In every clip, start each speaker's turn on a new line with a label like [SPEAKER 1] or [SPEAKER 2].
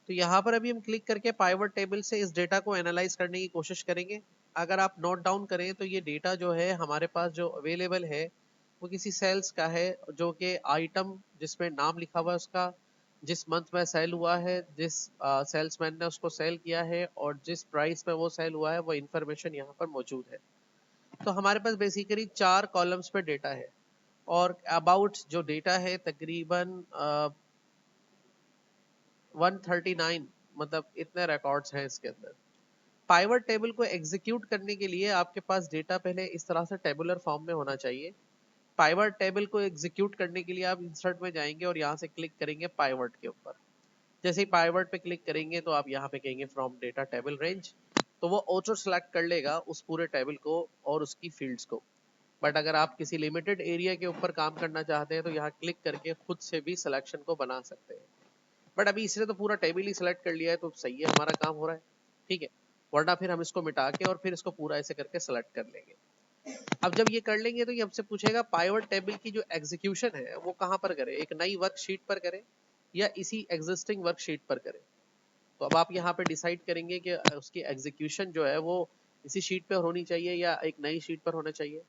[SPEAKER 1] तो यहाँ पर अभी हम क्लिक करके पाइवट टेबल से इस डेटा को एनालाइज करने की कोशिश करेंगे। अगर आप नोट डाउन करें तो ये डेटा जो है हमारे पास जो अवेलेबल है वो किसी सेल्स का है, जो कि आइटम जिसमें नाम लिखा हुआ है उसका, जिस मंथ में सेल हुआ है, जिस सेल्समैन ने उसको सेल किया है और जिस प्राइस पे वो सेल हुआ है, वो इन्फॉर्मेशन यहाँ पर मौजूद है। तो हमारे पास बेसिकली 4 कॉलम्स पे डेटा है और अबाउट जो डेटा है तकरीबन 139, मतलब इतने रिकॉर्ड्स हैं इसके अंदर। पाइवट टेबल को एग्जीक्यूट करने के लिए आपके पास डेटा पहले इस तरह से टेबुलर फॉर्म में होना चाहिए। पाइवट टेबल को एग्जीक्यूट करने के लिए आप इंसर्ट में जाएंगे और यहाँ से क्लिक करेंगे पाइवट के ऊपर। जैसे ही पाइवट पे क्लिक करेंगे तो आप यहाँ पे कहेंगे फ्रॉम डेटा टेबल रेंज, तो वो ऑटो सेलेक्ट कर लेगा उस पूरे टेबल को और उसकी फील्ड्स को। बट अगर आप किसी लिमिटेड एरिया के ऊपर काम करना चाहते हैं तो यहाँ क्लिक करके खुद से भी सिलेक्शन को बना सकते हैं। बट अभी इसने तो पूरा टेबल ही सिलेक्ट कर लिया है तो सही है, हमारा काम हो रहा है, ठीक है। वरना फिर हम इसको मिटा के और फिर इसको पूरा ऐसे करके सिलेक्ट कर लेंगे। अब जब ये कर लेंगे तो ये हमसे पूछेगा पाइवट टेबल की जो एग्जीक्यूशन है वो कहाँ पर करे, एक नई वर्कशीट पर करे या इसी एग्जिस्टिंग वर्कशीट पर करे। तो अब आप यहाँ पे डिसाइड करेंगे कि उसकी एग्जीक्यूशन जो है वो इसी शीट पर होनी चाहिए या एक नई शीट पर होना चाहिए।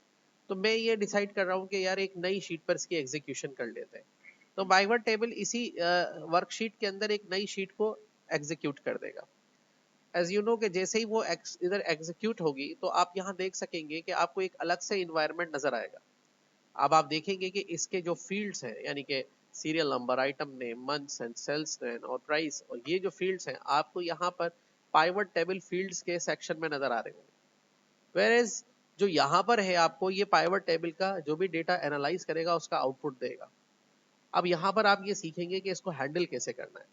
[SPEAKER 1] तो मैं ये डिसाइड कर रहा हूँ कि यार एक नई शीट पर इसकी एग्जीक्यूशन कर लेते हैं। तो पाइवट टेबल इसी वर्कशीट के अंदर एक नई शीट को एग्जीक्यूट कर देगा। एज यू नो कि जैसे ही वो इधर एग्जीक्यूट होगी तो आप यहाँ देख सकेंगे कि आपको एक अलग से इन्वायरमेंट नजर आएगा। अब आप देखेंगे कि इसके जो फील्ड्स हैं, यानी कि serial number, item name, months and sales name और प्राइस, और ये जो फील्ड्स हैं आपको यहाँ पर पाइवट टेबल फील्ड्स के सेक्शन में नजर आ रहे होंगे। वेयरएज जो यहाँ पर है आपको ये पाइवट टेबल का जो भी डेटा एनालाइज करेगा उसका आउटपुट देगा। अब यहाँ पर आप ये सीखेंगे कि इसको हैंडल कैसे करना है।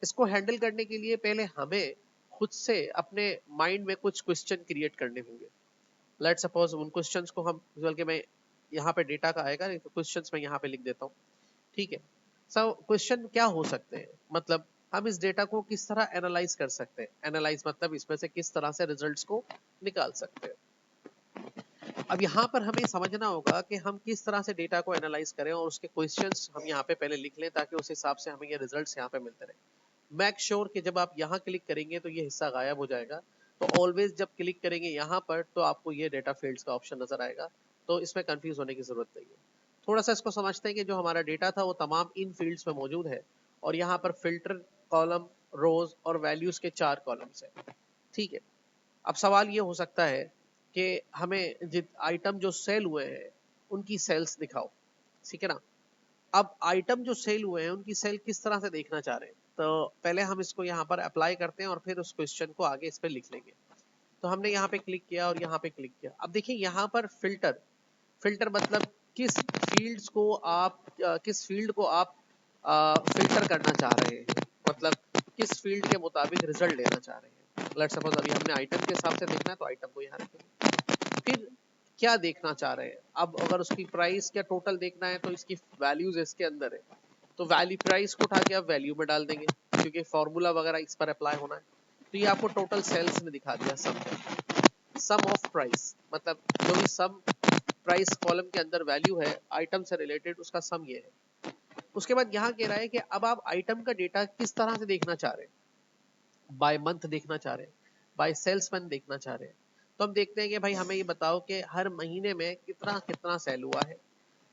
[SPEAKER 1] इसको हैंडल करने के लिए पहले हमें खुद से अपने माइंड में कुछ क्वेश्चन क्रिएट करने होंगे। लेट सपोज उन क्वेश्चंस को हम, बल्कि मैं यहाँ पे डेटा का आएगा तो क्वेश्चंस मैं यहाँ पे लिख देता हूँ, ठीक है। सो क्वेश्चन क्या हो सकते हैं, मतलब हम इस डेटा को किस तरह एनालाइज कर सकते हैं, एनालाइज मतलब इसमें से किस तरह से रिजल्ट्स को निकाल सकते हैं। अब यहाँ पर हमें समझना होगा कि हम किस तरह से डेटा को एनालाइज करें और उसके क्वेश्चंस हम यहाँ पे पहले लिख लें ताकि उस हिसाब से हमें ये रिजल्ट्स यहाँ पे मिलते रहे। मेक श्योर कि जब आप यहाँ क्लिक करेंगे तो ये हिस्सा गायब हो जाएगा। तो ऑलवेज जब क्लिक करेंगे यहाँ पर तो आपको ये डेटा फील्ड्स का ऑप्शन नजर आएगा, तो इसमें कंफ्यूज होने की जरूरत नहीं है। थोड़ा सा इसको समझते हैं कि जो हमारा डेटा था वो तमाम इन फील्ड्स में मौजूद है और यहाँ पर फिल्टर कॉलम, रोज और वैल्यूज के 4 कॉलम्स है, ठीक है। अब सवाल ये हो सकता है कि हमें जित आइटम जो सेल हुए हैं उनकी सेल्स दिखाओ, ठीक है ना। अब आइटम जो सेल हुए हैं उनकी सेल किस तरह से देखना चाह रहे हैं, तो पहले हम इसको यहाँ पर अप्लाई करते हैं और फिर उस क्वेश्चन को आगे इस पर लिख लेंगे। तो हमने यहाँ पे क्लिक किया और यहाँ पे क्लिक किया। अब देखिए यहाँ पर फिल्टर, फिल्टर मतलब किस फील्ड्स को आप किस फील्ड को आप फिल्टर करना चाह रहे हैं, मतलब किस फील्ड के मुताबिक रिजल्ट लेना चाह रहे हैं। लेट सपोज अभी हमने आइटम के हिसाब से देखना है तो आइटम को यहाँ रखेंगे। फिर क्या देखना चाह रहे हैं, अब अगर उसकी प्राइस क्या टोटल देखना है तो इसकी वैल्यूज इसके अंदर है, तो वैल्यू प्राइस को उठा के आप वैल्यू में डाल देंगे क्योंकि फॉर्मूला वगैरह इस पर अप्लाई होना है। तो ये आपको टोटल सेल्स में दिखा दिया, सम ऑफ प्राइस, मतलब जो भी सम प्राइस कॉलम के अंदर वैल्यू है आइटम से रिलेटेड उसका सम ये है। उसके बाद यहाँ कह रहा है कि अब आप आइटम का डेटा किस तरह से देखना चाह रहे हैं, बाय मंथ देखना चाह रहे हैं, बाय सेल्समैन देखना चाह रहे हैं। तो हम देखते हैं कि भाई हमें ये बताओ कि हर महीने में कितना कितना सेल हुआ है।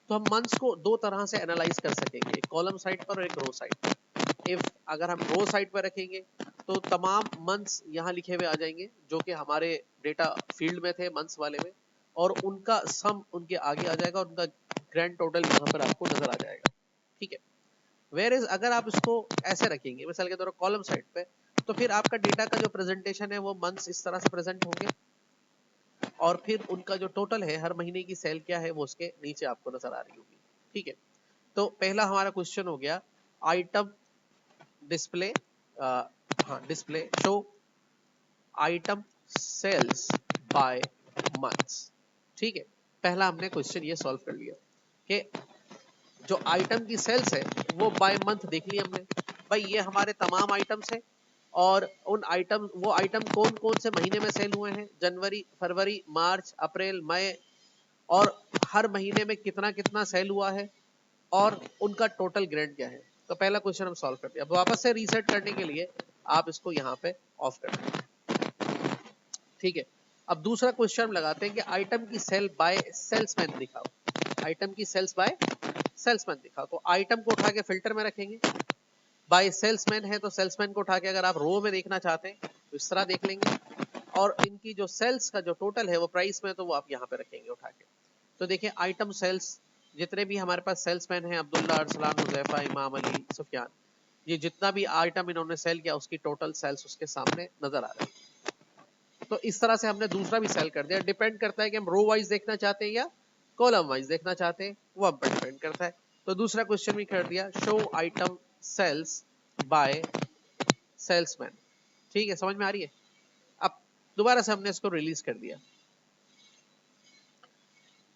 [SPEAKER 1] तो हम मंथ्स को 2 तरह से एनालाइज कर सकेंगे, एक कॉलम साइड पर और एक रो साइड पर। इफ अगर हम रो साइड पर रखेंगे तो तमाम मंथ्स यहाँ लिखे हुए आ जाएंगे जो कि हमारे डेटा फील्ड में थे मंथ्स वाले में, और उनका सम उनके आगे आ जाएगा और उनका ग्रैंड टोटल यहाँ पर आपको नजर आ जाएगा, ठीक है। वेयर इज अगर आप इसको ऐसे रखेंगे मिसाल के तौर पर कॉलम साइड पे, तो फिर आपका डेटा का जो प्रेजेंटेशन है वो मंथ्स इस तरह से प्रेजेंट होंगे और फिर उनका जो टोटल है हर महीने की सेल क्या है वो उसके नीचे आपको नजर आ रही होगी, ठीक है। तो पहला हमारा क्वेश्चन हो गया आइटम डिस्प्ले, हाँ display show item sales by months, ठीक है। पहला हमने क्वेश्चन ये सॉल्व कर लिया कि जो आइटम की सेल्स है वो बाय मंथ देख लिया हमने। भाई ये हमारे तमाम आइटम्स है और उन आइटम वो आइटम कौन कौन से महीने में सेल हुए हैं, जनवरी, फरवरी, मार्च, अप्रैल, मई, और हर महीने में कितना कितना सेल हुआ है और उनका टोटल ग्रेड क्या है। तो पहला क्वेश्चन हम सॉल्व करते हैं। अब वापस से रीसेट करने के लिए आप इसको यहाँ पे ऑफ कर दें। ठीक है, अब दूसरा क्वेश्चन लगाते हैं कि आइटम की सेल बाय सेल्समैन दिखाओ। आइटम की सेल्स बाय सेल्समैन दिखाओ। तो आइटम को उठा के फिल्टर में रखेंगे, बाय सेल्समैन है तो सेल्समैन को उठा के अगर आप रो में देखना चाहते हैं तो इस तरह देख लेंगे, और इनकी जो सेल्स का जो टोटल है वो प्राइस में तो वो आप यहाँ पे रखेंगे उठा के। तो देखिए आइटम सेल्स जितने भी हमारे पास सेल्समैन हैं, अब्दुल्ला, अरसलान, हुजैफा, इमाम अली, सुफियान, ये जितना भी आइटम इन्होंने सेल किया उसकी टोटल सेल्स उसके सामने नजर आ रही है। तो इस तरह से हमने दूसरा भी सेल कर दिया। डिपेंड करता है कि हम रो वाइज देखना चाहते हैं या कॉलम वाइज देखना चाहते हैं, वो हम पर डिपेंड करता है। तो दूसरा क्वेश्चन भी कर दिया, show item sales by salesman. ठीक है, समझ में आ रही है। अब दोबारा से हमने इसको रिलीज कर दिया।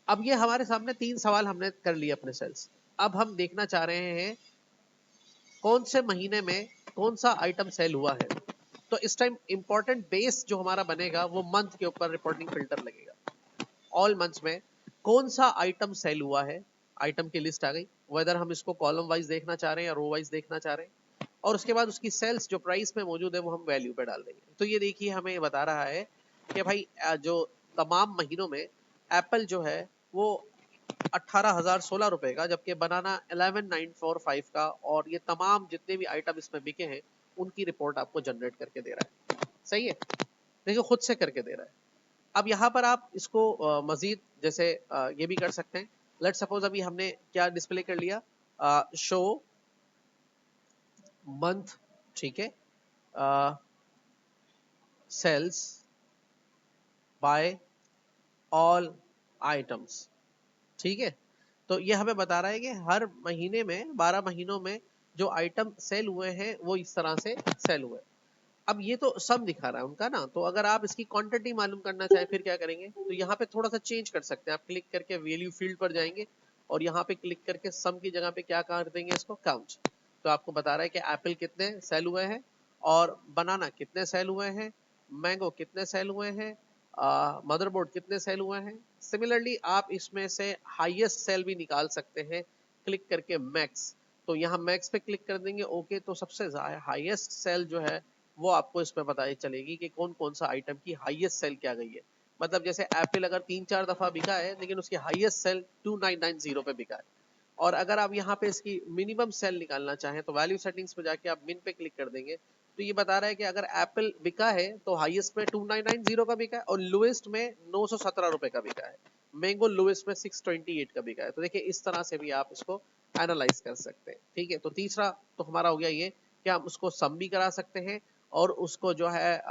[SPEAKER 1] अब ये हमारे सामने 3 सवाल हमने कर लिए अपने सेल्स। अब हम देखना चाह रहे हैं कौन से महीने में कौन सा आइटम सेल हुआ है। तो इस टाइम इंपॉर्टेंट बेस जो हमारा बनेगा वो मंथ के ऊपर रिपोर्टिंग फिल्टर लगेगा। ऑल मंथ्स में कौन सा आइटम सेल हुआ है, आइटम की लिस्ट आ गई। वेदर हम इसको कॉलम वाइज देखना चाह रहे हैं या रो वाइज देखना चाह रहे हैं, और उसके बाद उसकी सेल्स जो प्राइस में मौजूद है वो हम वैल्यू पे डाल देंगे। तो ये देखिए हमें बता रहा है कि भाई जो तमाम महीनों में एप्पल जो है वो 18,016 रुपए का, जबकि बनाना 11,945 का, और ये तमाम जितने भी आइटम इसमें बिके हैं उनकी रिपोर्ट आपको जनरेट करके दे रहा है। सही है, देखिए खुद से करके दे रहा है। अब यहाँ पर आप इसको मजीद जैसे ये भी कर सकते हैं। लेट सपोज अभी हमने क्या डिस्प्ले कर लिया, शो मंथ, ठीक है, सेल्स बाय ऑल आइटम्स। ठीक है, तो ये हमें बता रहा है कि हर महीने में 12 महीनों में जो आइटम सेल हुए हैं वो इस तरह से सेल हुए। अब ये तो सम दिखा रहा है उनका ना, तो अगर आप इसकी क्वांटिटी मालूम करना चाहे फिर क्या करेंगे, तो यहाँ पे थोड़ा सा चेंज कर सकते हैं। आप क्लिक करके वैल्यू फील्ड पर जाएंगे और यहाँ पे क्लिक करके सम की जगह पे क्या कर देंगे, इसको काउंट। तो आपको बता रहा है कि एप्पल कितने सेल हुए हैं और बनाना कितने सेल हुए हैं, मैंगो कितने सेल हुए हैं, मदरबोर्ड कितने सेल हुए हैं। सिमिलरली आप इसमें से हाईएस्ट सेल भी निकाल सकते हैं क्लिक करके मैक्स। तो यहाँ मैक्स पे क्लिक कर देंगे, ओके, तो सबसे हाईएस्ट सेल जो है वो आपको इसमें पता चलेगी कि कौन कौन सा आइटम की हाईएस्ट सेल क्या गई है। मतलब जैसे एप्पल अगर 3-4 दफा बिका है लेकिन उसकी हाईएस्ट सेल 2990 पे बिका है, और अगर आप यहाँ पे इसकी मिनिमम सेल निकालना चाहें तो वैल्यू सेटिंग्स में जाके आप मिन पे क्लिक कर देंगे, तो ये बता रहा है कि अगर एप्पल बिका है तो हाईएस्ट में 2990 का बिका है और लोएस्ट में 917 रुपए का बिका है। मैंगो लोएस्ट में 628 का बिका है। तो देखिए इस तरह से भी आप इसको एनालाइज कर सकते हैं। ठीक है, तो तीसरा तो हमारा हो गया ये कि हम उसको सम भी करा सकते हैं और उसको जो है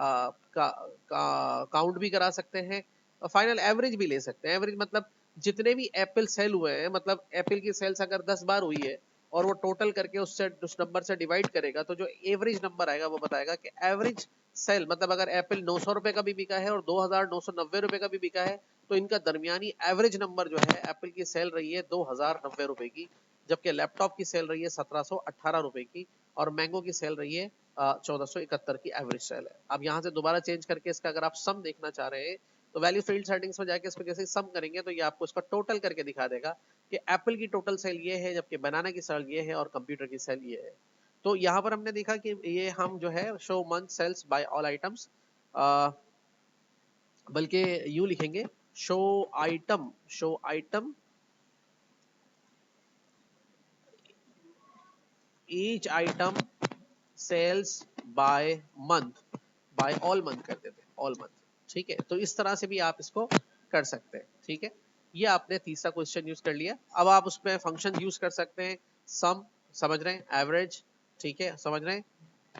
[SPEAKER 1] काउंट भी करा सकते हैं, और फाइनल एवरेज भी ले सकते हैं। एवरेज मतलब जितने भी एप्पल सेल हुए हैं, मतलब एप्पल की सेल्स अगर 10 बार हुई है और वो टोटल करके उससे उस नंबर से डिवाइड करेगा तो जो एवरेज नंबर आएगा वो बताएगा कि एवरेज सेल, मतलब अगर एप्पल 900 रुपए का भी बिका है और 2,990 रुपए का भी बिका है तो इनका दरमियानी एवरेज नंबर जो है, एप्पल की सेल रही है 2,090 रुपए की, जबकि लैपटॉप की सेल रही है 1,718 रुपए की, और मैंगो की सेल रही है 1471 की एवरेज सेल है। अब यहाँ से दोबारा चेंज करके इसका अगर आप सम देखना चाह रहे हैं तो वैल्यू फील्ड सेटिंग्स में जाके इसको जैसे सम करेंगे तो ये आपको इसका टोटल करके दिखा देगा कि एप्पल की टोटल सेल ये है, जबकि बनाना की सेल ये है और कंप्यूटर की सेल ये है। तो यहाँ पर हमने देखा कि ये हम जो है show month sales by all items, बल्कि यू लिखेंगे show item each item sales by month, by all month कर देते हैं, ऑल मंथ। ठीक है, तो इस तरह से भी आप इसको कर सकते हैं। ठीक है, ये आपने तीसरा क्वेश्चन यूज कर लिया। अब आप उसमें फंक्शन यूज कर सकते हैं, सम समझ रहे हैं, एवरेज ठीक है समझ रहे हैं,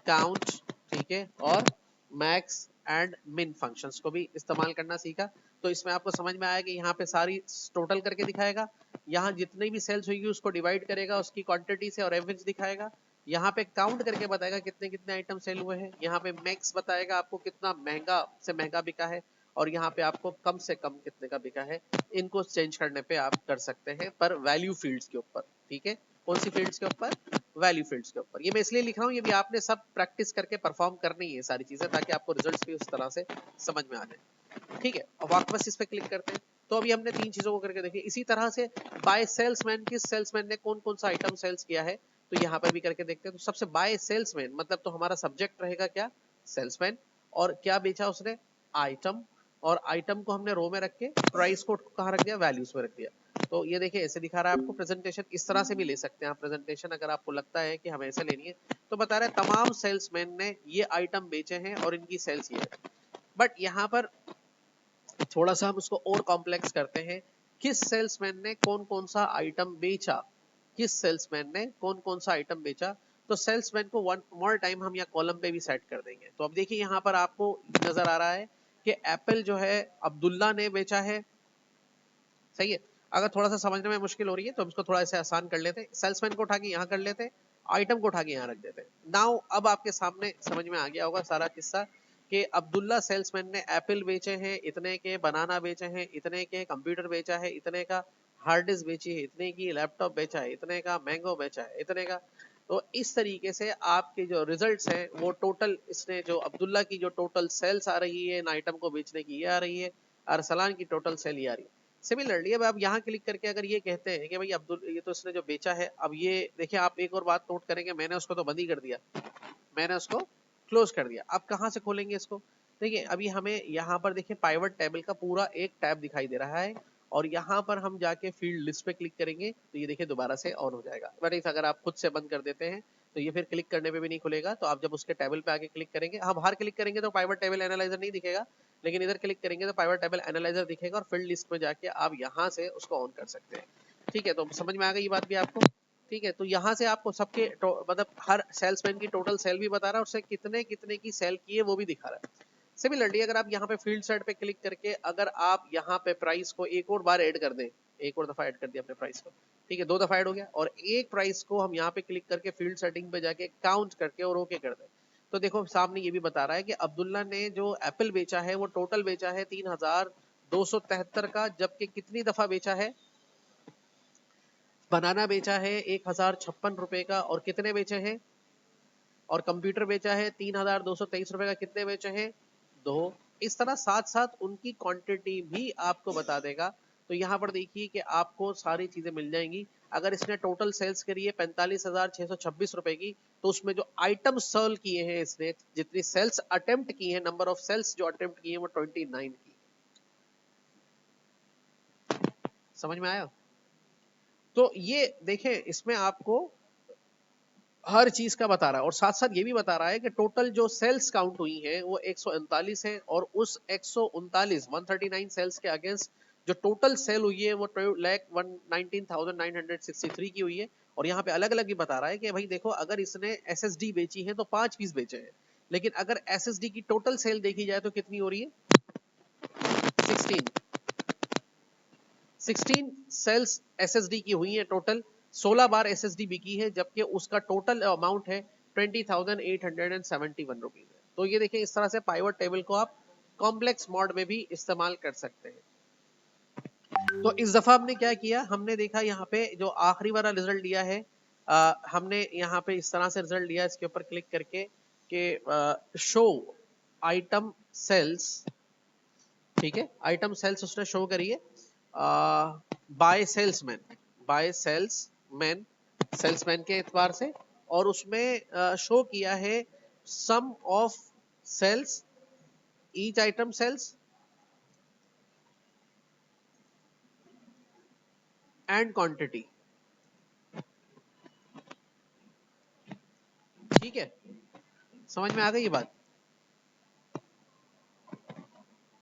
[SPEAKER 1] काउंट ठीक है, और मैक्स एंड मिन फंक्शंस को भी इस्तेमाल करना सीखा। तो इसमें आपको समझ में आया कि यहाँ पे सारी टोटल करके दिखाएगा, यहाँ जितनी भी सेल्स होगी उसको डिवाइड करेगा उसकी क्वांटिटी से और एवरेज दिखाएगा, यहाँ पे काउंट करके बताएगा कितने कितने आइटम सेल हुए हैं, यहाँ पे मैक्स बताएगा आपको कितना महंगा से महंगा बिका है, और यहाँ पे आपको कम से कम कितने का बिका है। इनको चेंज करने पे आप कर सकते हैं पर वैल्यू फील्ड्स के ऊपर। ठीक है, कौन सी फील्ड्स के ऊपर, वैल्यू फील्ड्स के ऊपर। ये मैं इसलिए लिख रहा हूँ, ये भी आपने सब प्रैक्टिस करके परफॉर्म करनी है सारी चीजें, ताकि आपको रिजल्ट्स भी उस तरह से समझ में आ जाए। ठीक है, अब वापस इस पे क्लिक करते हैं। तो अभी हमने 3 चीजों को करके देखी। इसी तरह से बाय सेल्समैन, किस सेल्समैन ने कौन कौन सा आइटम सेल्स किया है, तो यहाँ पर भी करके देखते हैं। तो सबसे बाय सेल्समैन मतलब तो हमारा सब्जेक्ट रहेगा क्या, सेल्समैन, और क्या बेचा उसने, आइटम, और आइटम को हमने रो में रख के प्राइस को कहाँ रख दिया, वैल्यूज में रख दिया। तो ये देखिए ऐसे दिखा रहा है आपको प्रेजेंटेशन, इस तरह से भी ले सकते हैं आप प्रेजेंटेशन, अगर आपको लगता है कि हमें ऐसे लेनी है। तो बता रहे तमाम सेल्समैन ने ये आइटम बेचे हैं और इनकी सेल्स ये है। बट यहाँ पर थोड़ा सा हम उसको और कॉम्प्लेक्स करते हैं, किस सेल्समैन ने कौन कौन सा आइटम बेचा, किस सेल्समैन ने कौन कौन सा आइटम बेचा। तो सेल्समैन को वन मोर टाइम हम यहाँ कॉलम पे भी सेट कर देंगे। तो अब देखिए यहाँ पर आपको नजर आ रहा है कि एप्पल जो है अब्दुल्ला ने बेचा है, सही है। अगर थोड़ा सा समझने में मुश्किल हो रही है तो हम इसको थोड़ा ऐसे आसान कर लेते हैं, सेल्समैन को उठा के यहाँ कर लेते हैं, आइटम को उठा के यहाँ रख देते हैं। नाउ अब आपके सामने समझ में आ गया होगा सारा किस्सा कि अब्दुल्ला सेल्समैन ने एप्पल बेचे हैं इतने के, बनाना बेचे हैं इतने के, कंप्यूटर बेचा है इतने का, हार्ड डिस्क बेची है इतने की, लैपटॉप बेचा है इतने का, मैंगो बेचा है इतने का। तो इस तरीके से आपके जो रिजल्ट्स हैं वो टोटल, इसने जो अब्दुल्ला की जो टोटल सेल्स आ रही है इन आइटम को बेचने की ये आ रही है, अरसलान की टोटल सेल ये आ रही है। सिमिलरली अब आप यहाँ क्लिक करके अगर ये कहते हैं कि भाई अब्दुल ये तो इसने जो बेचा है, अब ये देखिए आप एक और बात नोट करेंगे, मैंने उसको तो बंद ही कर दिया, मैंने उसको क्लोज कर दिया। अब कहाँ से खोलेंगे इसको, देखिए अभी हमें यहाँ पर देखिए पाइवट टेबल का पूरा एक टैब दिखाई दे रहा है, और यहाँ पर हम जाके फील्ड लिस्ट पे क्लिक करेंगे तो ये देखिए दोबारा से ऑन हो जाएगा। बट अगर आप खुद से बंद कर देते हैं तो ये फिर क्लिक करने पे भी नहीं खुलेगा। तो आप जब उसके टेबल पे आके क्लिक करेंगे, हाँ बाहर क्लिक करेंगे तो पाइवट टेबल एनालाइजर नहीं दिखेगा, लेकिन इधर क्लिक करेंगे तो पाइवट टेबल एनालाइजर दिखेगा, और फील्ड लिस्ट में जाके आप यहाँ से उसको ऑन कर सकते हैं। ठीक है, तो समझ में आ गई ये बात भी आपको। ठीक है, तो यहाँ से आपको सबके मतलब हर सेल्समैन की टोटल सेल भी बता रहा है, उससे कितने कितने की सेल की है वो भी दिखा रहा है। सिमिलरली अगर आप यहाँ पे फील्ड सेट पे क्लिक करके अगर आप यहाँ पे प्राइस को एक और बार ऐड कर दें, एक और दफा ऐड कर दिया अपने प्राइस को, ठीक है 2 दफा ऐड हो गया, और एक प्राइस को हम यहाँ पे क्लिक करके फील्ड सेटिंग पे जाके काउंट करके और ओके कर दें, तो देखो सामने ये भी बता रहा है कि अब्दुल्ला ने जो एप्पल बेचा है वो टोटल बेचा है 3273 का, जबकि कितनी दफा बेचा है, बनाना बेचा है 1056 रुपए का, और कितने बेचे हैं, और कंप्यूटर बेचा है 3223 रुपए का, कितने बेचे हैं, 2। इस तरह साथ साथ उनकी क्वांटिटी भी आपको बता देगा। तो यहाँ पर देखिए कि आपको सारी चीजें मिल जाएंगी। अगर इसने टोटल सेल्स करी है 45,626 रुपए की, तो उसमें जो आइटम सेल किए हैं इसने, जितनी सेल्स अटेम्प्ट की है, नंबर ऑफ सेल्स जो अटेम्प्ट की है वो 29 की। समझ में आया। तो ये देखें इसमें आपको हर चीज का बता रहा है, और साथ साथ ये भी बता रहा है कि टोटल जो सेल्स काउंट हुई है वो 139 है, और उस 139 सेल्स के अगेंस्ट जो टोटल सेल हुई है वो 2,19,963 की हुई है। और यहाँ पे अलग अलग भी बता रहा है कि भाई देखो अगर इसने एसएसडी बेची है तो 5 पीस बेचे हैं, लेकिन अगर एसएसडी की टोटल सेल देखी जाए तो कितनी हो रही है, 16 16 सेल्स एसएसडी की हुई है टोटल, 16 बार एसएसडी बिकी है, जबकि उसका टोटल अमाउंट है 20,871 रुपीज है। तो ये देखिए इस तरह से पाइवट टेबल को आप कॉम्प्लेक्स मॉड में भी इस्तेमाल कर सकते हैं। तो इस दफा हमने क्या किया, हमने देखा यहाँ पे जो आखिरी वाला रिजल्ट दिया है, हमने यहाँ पे इस तरह से रिजल्ट दिया, इसके ऊपर क्लिक करके कि शो आइटम सेल्स, ठीक है आइटम सेल्स उसने शो करी है by salesman, by salesman, salesman के एतबार से, और उसमें शो किया है sum of sales, each item sales and quantity. ठीक है, समझ में आ गई ये बात।